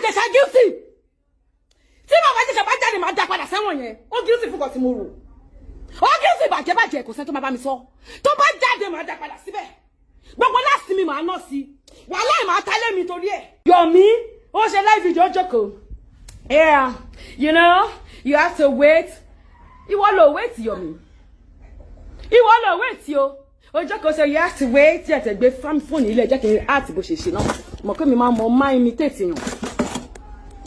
Ìjẹ̀ṣà guilty. Tí bàbá Ìjẹ̀ṣà bá jáde máa dá padà sẹ́wọ̀n yẹn. Ó guilty fún kan tí mo rò. Ó guilty bàjẹ́ kò sẹ́ tó máa bá mi sọ. Tó bá jáde máa dá padà síbẹ̀. Gbogbo láti mi máa ná sí. Wàhálà máa tálé mi torí ẹ̀. Yomi, ó ṣe live video jókòó. Yeah, you know, you have to wait. Ìwọ ló wait, Yomi. Ìwọ ló wait yo. Ojoko say you have to wait. Yet gbé phone ilé jẹ́ kí art bó ṣe ṣe náà. Mo pé mi máa mọ máa imitate yan.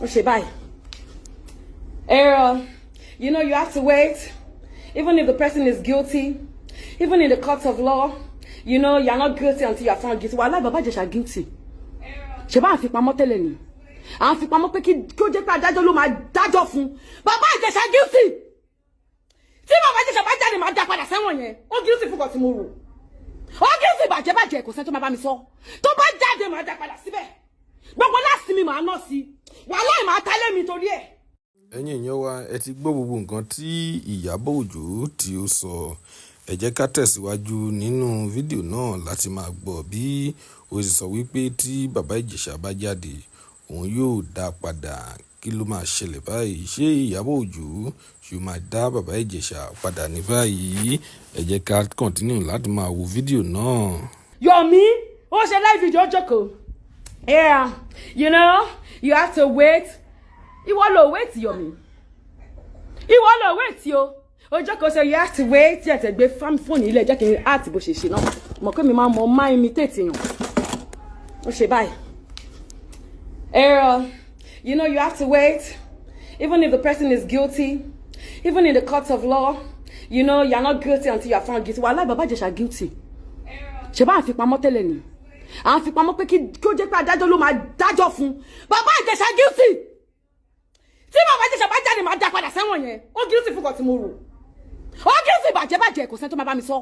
Ó ṣe báyìí. You know you have to wait. Even if the person is guilty, even in the court of law, you know you are not guilty until you are found guilty. Wàhálà bàbá Ìjẹ̀ṣà guilty. Ṣé bá fi pamọ́ tẹ́lẹ̀ ni. À ń fi pamọ́ pé kí ó jẹ́ pé adájọ́ ló máa dájọ́ fún. Bàbá Ìjẹ̀ṣà guilty. Tí bàbá Ìjẹ̀ṣà bá jáde máa dá padà sẹ́wọ̀n yẹn. Ó guilty fún kan tí mo rò. Ó guilty bàjẹ́ kò sẹ́ tó máa bá mi sọ. Tó bá jáde máa dá padà síbẹ̀. Gbogbo láti mi máa ná sí. Wàhálà máa tálé mi torí ẹ̀. Ẹ̀yin èèyàn wa, ẹ ti gbọ́ gbogbo nǹkan tí Ìyábọ̀ Òjó tí ó sọ. Ẹ jẹ́ ká tẹ̀síwájú nínú fídíò náà láti máa gbọ́ bí ó sì sọ wípé tí bàbá Ìjẹ̀ṣà bá jáde òun yóò dá padà. Kí ló máa ṣẹlẹ̀ báyìí? Ṣé Ìyábọ̀ Òjó ṣó máa dá bàbá Ìjẹ̀ṣà padà ní báyìí? Ẹ jẹ́ ká continue láti máa wo fídíò náà. Yomi, ó ṣe live video jókòó. Yeah, you know, you have to wait. Ìwọ ló wait, Yomi. Ìwọ ló wait yo. Ojoko say you have to wait. Yet gbé phone ilé jẹ́ kí art bó ṣe ṣe náà. Mo pé mi máa mọ máa imitate yan. Ó ṣe báyìí. You know you have to wait. Even if the person is guilty, even in the court of law, you know you are not guilty until you are found guilty. Wàhálà bàbá Ìjẹ̀ṣà guilty. Ṣé bá fi pamọ́ tẹ́lẹ̀ ni. À ń fi pamọ́ pé kí ó jẹ́ pé adájọ́ ló máa dájọ́ fún. Bàbá Ìjẹ̀ṣà guilty. Tí bàbá Ìjẹ̀ṣà bá jáde máa dá padà sẹ́wọ̀n yẹn. Ó guilty fún kan tí mo rò. Ó guilty bàjẹ́ kò sẹ́ tó máa bá mi sọ.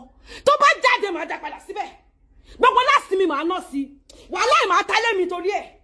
Tó bá jáde máa dá padà síbẹ̀. Gbogbo láti mi máa ná sí. Wàhálà máa tálé mi torí ẹ̀.